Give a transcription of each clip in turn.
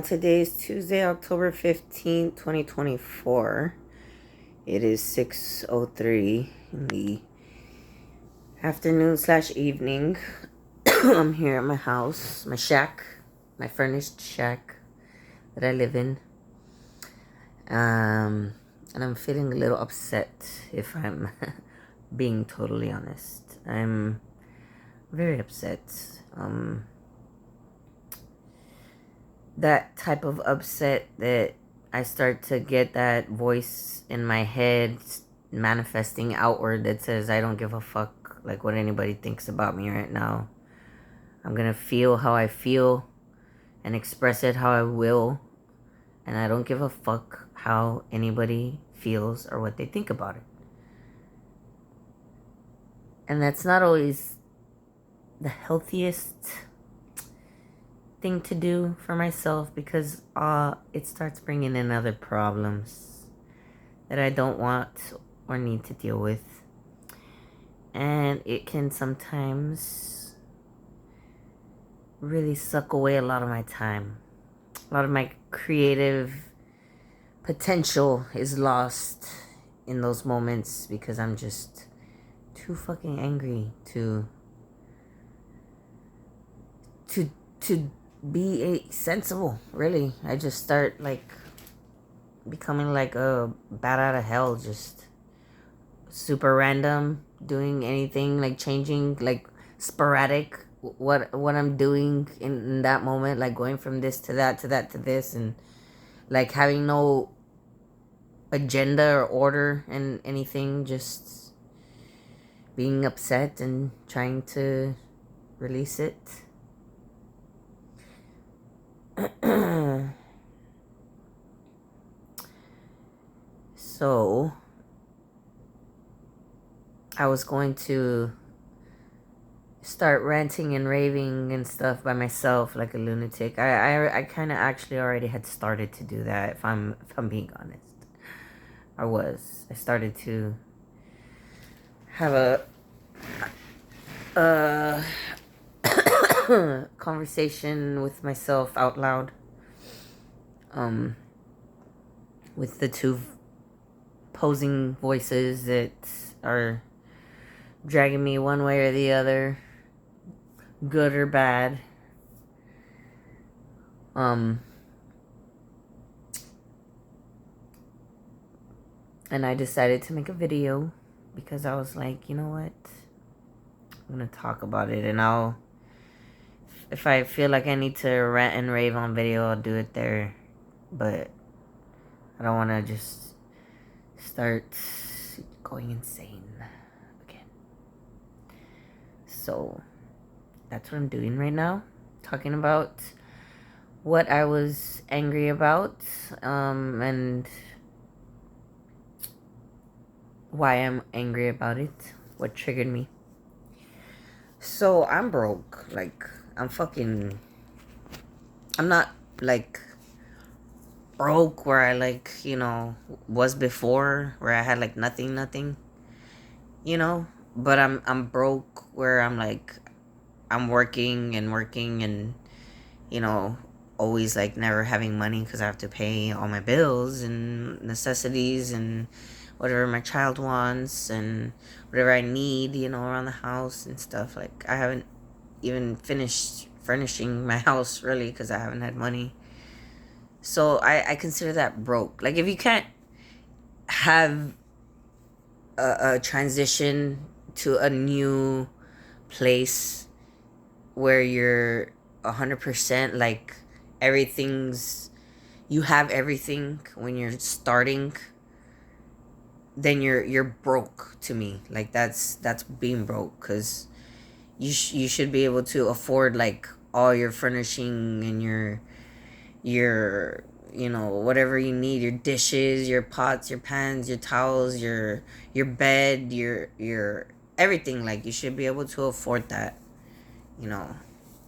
Today is Tuesday, October 15th, 2024. It is 6:03 in the afternoon slash evening. I'm here at my house, my shack, my furnished shack that I live in. And I'm feeling a little upset, if I'm being totally honest. I'm very upset. That type of upset that I start to get that voice in my head manifesting outward that says I don't give a fuck like what anybody thinks about me right now. I'm gonna feel how I feel and express it how I will, and I don't give a fuck how anybody feels or what they think about it. And that's not always the healthiest thing to do for myself, because it starts bringing in other problems that I don't want or need to deal with, and it can sometimes really suck away a lot of my time. A lot of my creative potential is lost in those moments because I'm just too fucking angry to be sensible, really. I just start like becoming like a bat out of hell, just super random, doing anything, like changing, like sporadic what I'm doing in that moment, like going from this to that to that to this, and like having no agenda or order and anything, just being upset and trying to release it. So I was going to start ranting and raving and stuff by myself like a lunatic. I kind of actually already had started to do that, if I'm being honest. I started to have a conversation with myself out loud, with the two opposing voices that are dragging me one way or the other, good or bad. And I decided to make a video because I was like, you know what? I'm gonna talk about it, and if I feel like I need to rant and rave on video, I'll do it there. But I don't want to just start going insane again. So that's what I'm doing right now, talking about what I was angry about, and why I'm angry about it, what triggered me. So I'm broke. Like, I'm not like broke where I like, was before, where I had like nothing, but I'm broke where I'm like, I'm working and always like never having money because I have to pay all my bills and necessities and whatever my child wants and whatever I need, around the house and stuff. Like, I haven't even finished furnishing my house, really, because I haven't had money. So I consider that broke. Like, if you can't have a transition to a new place where you're 100% like you have everything when you're starting, then you're broke to me. Like, that's being broke, because you should be able to afford like all your furnishing and your whatever you need, your dishes, your pots, your pans, your towels, your bed, your everything. Like, you should be able to afford that,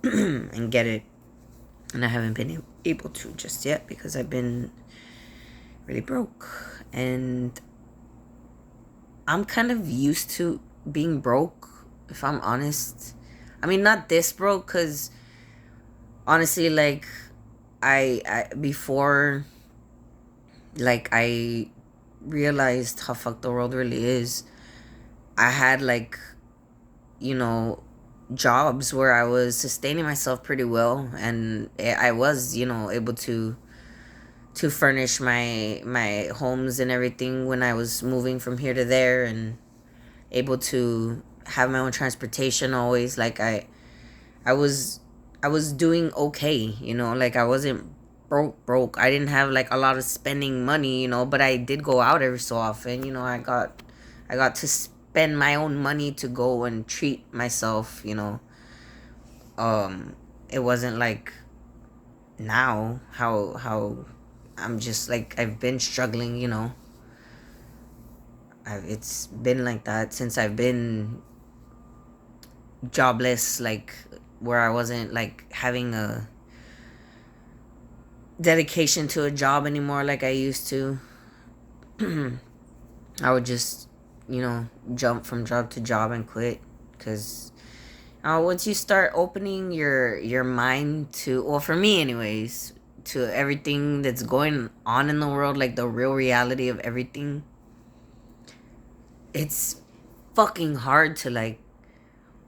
and get it. And I haven't been able to just yet because I've been really broke, and I'm kind of used to being broke, if I'm honest. I mean, not this broke, because honestly, like, I before, like, I realized how fucked the world really is, I had, like, you know, jobs where I was sustaining myself pretty well, and I was, able to furnish my homes and everything when I was moving from here to there, and able to have my own transportation always. Like, I was I was doing okay, like I wasn't broke. I didn't have like a lot of spending money, but I did go out every so often. I got to spend my own money to go and treat myself. It wasn't like now how I'm just like I've been struggling. It's been like that since I've been jobless, like where I wasn't like having a dedication to a job anymore like I used to. I would just, jump from job to job and quit, because once you start opening your mind to, well, for me anyways, to everything that's going on in the world, like the real reality of everything, it's fucking hard to like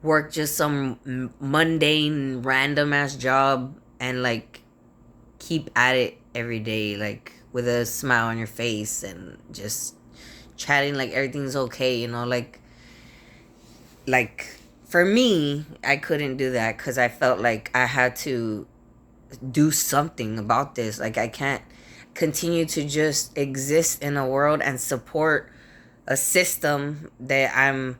work just some mundane random ass job and like keep at it every day, like with a smile on your face and just chatting like everything's okay, like for me, I couldn't do that because I felt like I had to do something about this. Like, I can't continue to just exist in a world and support a system that I'm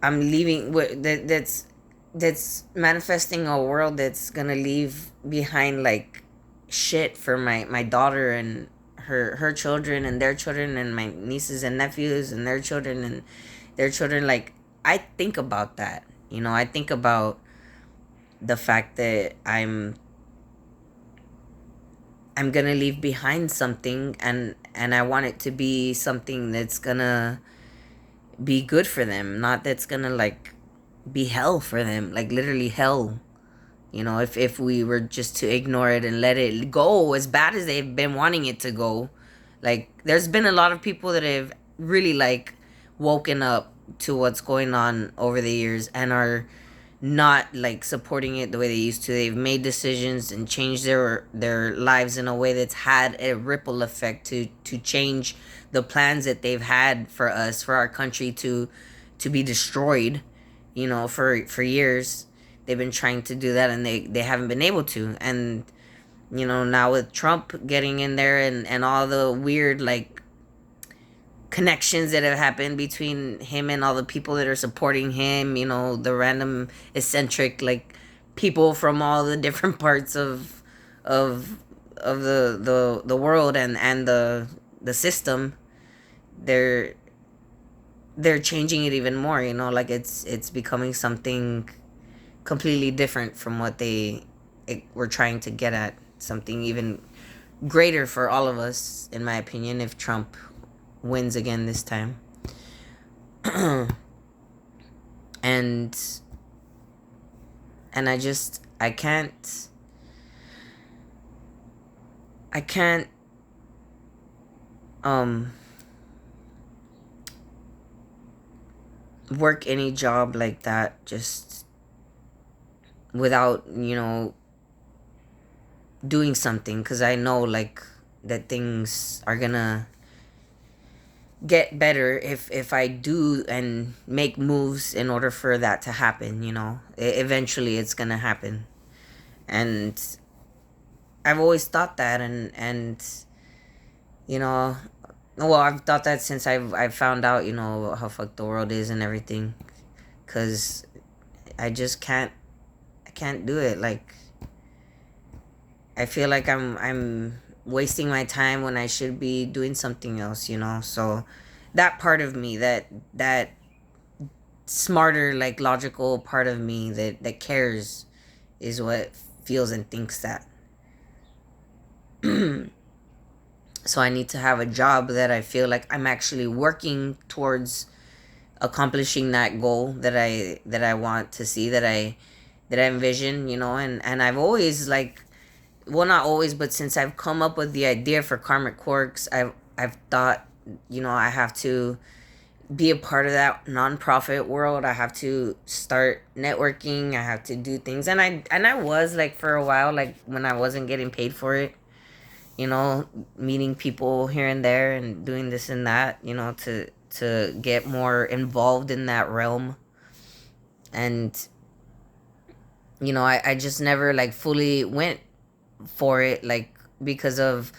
leaving that's manifesting a world that's gonna leave behind like shit for my daughter and her children and their children and my nieces and nephews and their children and their children. Like, I think about that. I think about the fact that I'm gonna leave behind something, and I want it to be something that's gonna be good for them, not that's gonna like be hell for them, like literally hell. If we were just to ignore it and let it go as bad as they've been wanting it to go. Like, there's been a lot of people that have really like woken up to what's going on over the years and are not like supporting it the way they used to. They've made decisions and changed their lives in a way that's had a ripple effect to change the plans that they've had for us, for our country to be destroyed. For years they've been trying to do that, and they haven't been able to. And now with Trump getting in there, and all the weird like connections that have happened between him and all the people that are supporting him, the random eccentric like people from all the different parts of the world, and the system, they're they're changing it even more, like it's becoming something completely different from what they were trying to get at, something even greater for all of us, in my opinion, if Trump wins again this time. and and I can't um work any job like that just without doing something, because I know like that things are gonna get better if I do and make moves in order for that to happen. Eventually it's gonna happen. And I've always thought that, and you know well, I've thought that since I've found out how fucked the world is and everything, because I just I can't do it. Like, I feel like I'm wasting my time when I should be doing something else. So that part of me, that smarter, like logical part of me that cares, is what feels and thinks that. So I need to have a job that I feel like I'm actually working towards accomplishing that goal that I want to see, that I that I envision, and I've always like, well, not always, but since I've come up with the idea for Karmic Quirks, I've thought, I have to be a part of that nonprofit world. I have to start networking. I have to do things, and I was like for a while, like when I wasn't getting paid for it, meeting people here and there and doing this and that, to get more involved in that realm. And I just never like fully went for it, like because of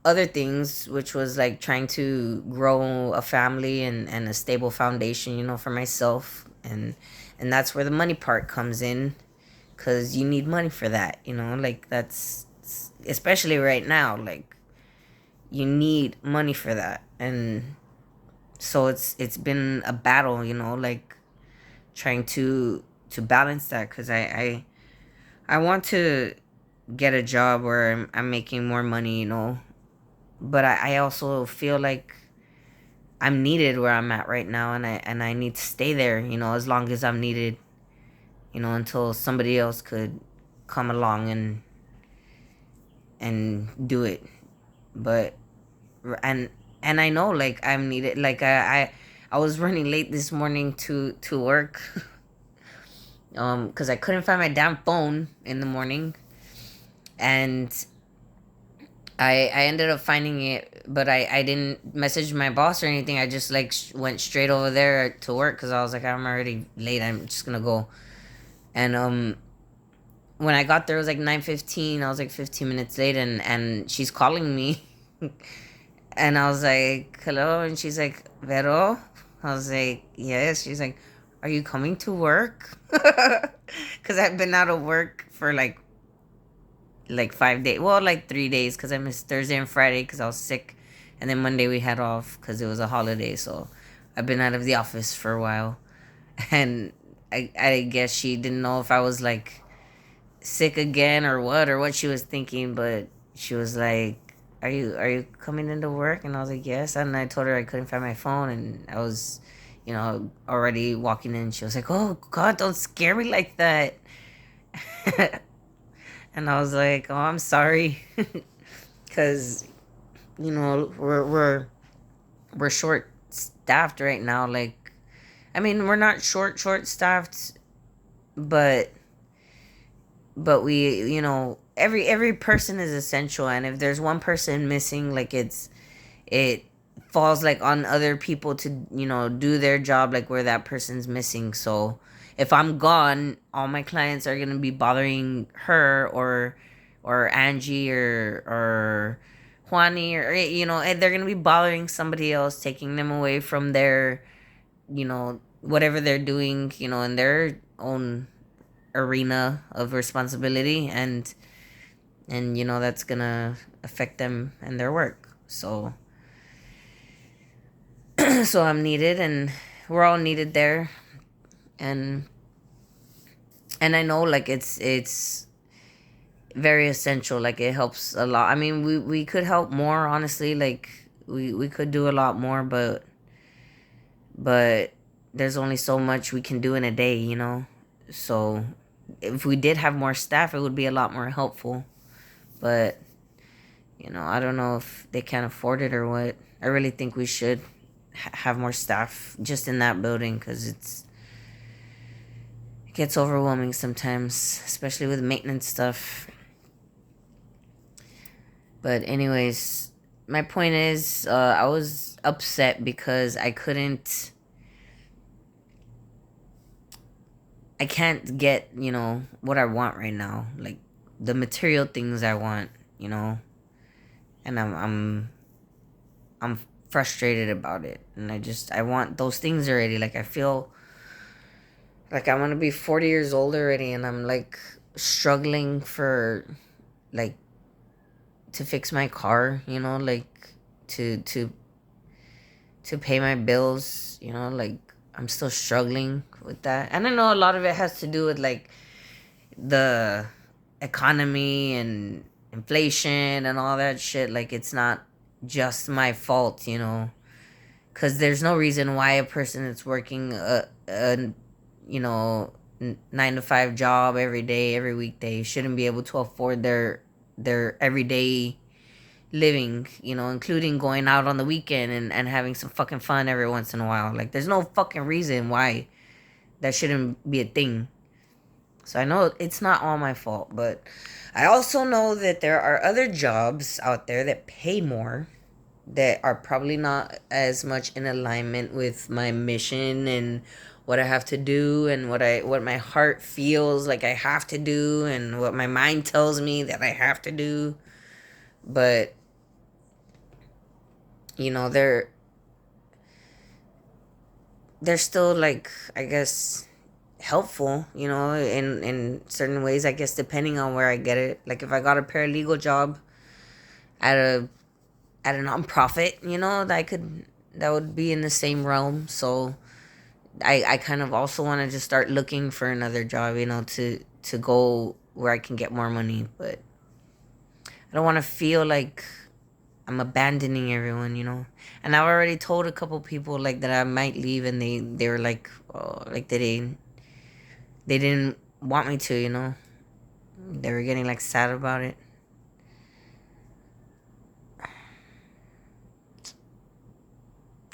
other things, which was like trying to grow a family and a stable foundation, for myself. And that's where the money part comes in, because you need money for that, like that's, especially right now, like you need money for that. And so it's been a battle, like trying to balance that, because I want to get a job where I'm making more money, but I also feel like I'm needed where I'm at right now, and I need to stay there, as long as I'm needed, until somebody else could come along and do it. But and and I know, like, I'm needed. Like I was running late this morning to work, because I couldn't find my damn phone in the morning, and I ended up finding it, but I didn't message my boss or anything. I just like went straight over there to work, because I was like, I'm already late. I'm just gonna go. And when I got there, it was like 9:15. I was like 15 minutes late, and she's calling me, and I was like, hello, and she's like, Vero. I was like, yes. She's like, are you coming to work? Because I've been out of work for like 5 days. Well, like 3 days, because I missed Thursday and Friday because I was sick, and then Monday we had off because it was a holiday. So I've been out of the office for a while, and I guess she didn't know if I was like sick again or what she was thinking, but she was like, Are you coming into work? And I was like, yes. And I told her I couldn't find my phone, and I was, already walking in. She was like, oh God, don't scare me like that. And I was like, oh, I'm sorry. Because we're short staffed right now. Like, I mean, we're not short staffed, but we, every person is essential, and if there's one person missing, like it falls like on other people to, do their job, like where that person's missing. So if I'm gone, all my clients are gonna be bothering her, or Angie, or Juani, or and they're gonna be bothering somebody else, taking them away from their, whatever they're doing, in their own arena of responsibility. And that's gonna affect them and their work. So so I'm needed, and we're all needed there. And and I know, like, it's very essential. Like, it helps a lot. I mean, we could help more, honestly. Like, we could do a lot more, but there's only so much we can do in a day, so if we did have more staff, it would be a lot more helpful. But I don't know if they can't afford it or what. I really think we should have more staff just in that building, because it gets overwhelming sometimes, especially with maintenance stuff. But anyways, my point is, I was upset because I can't get, what I want right now, like the material things I want, and I'm frustrated about it, and I want those things already. Like, I feel like I'm gonna be 40 years old already, and I'm like struggling for, like, to fix my car, like to to pay my bills, like I'm still struggling with that. And I know a lot of it has to do with like the economy and inflation and all that shit. Like, it's not just my fault, because there's no reason why a person that's working a 9 to 5 job every day, every weekday, shouldn't be able to afford their everyday living, including going out on the weekend and having some fucking fun every once in a while. Like, there's no fucking reason why that shouldn't be a thing. So I know it's not all my fault, but I also know that there are other jobs out there that pay more, that are probably not as much in alignment with my mission and what I have to do, and what my heart feels like I have to do, and what my mind tells me that I have to do. But they're still, like, I guess, helpful, in certain ways, I guess, depending on where I get it. Like, if I got a paralegal job at a nonprofit, that would be in the same realm. So I kind of also want to just start looking for another job, to go where I can get more money. But I don't want to feel like I'm abandoning everyone. And I've already told a couple people, like, that I might leave, and they were like, oh, like, they didn't want me to. They were getting, like, sad about it.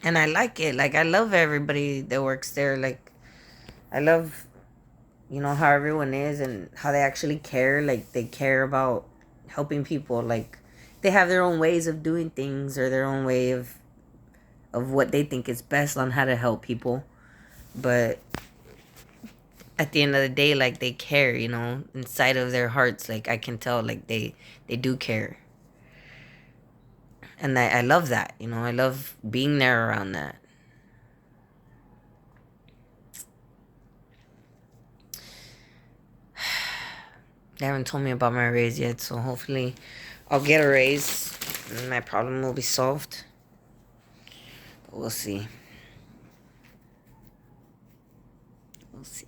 And I like it. Like, I love everybody that works there. Like, I love, how everyone is and how they actually care. Like, they care about helping people. Like, they have their own ways of doing things, or their own way of what they think is best on how to help people. But at the end of the day, like, they care, inside of their hearts. Like, I can tell, like, they do care. And I love that. I love being there around that. They haven't told me about my raise yet, so hopefully I'll get a raise and my problem will be solved. But we'll see. We'll see.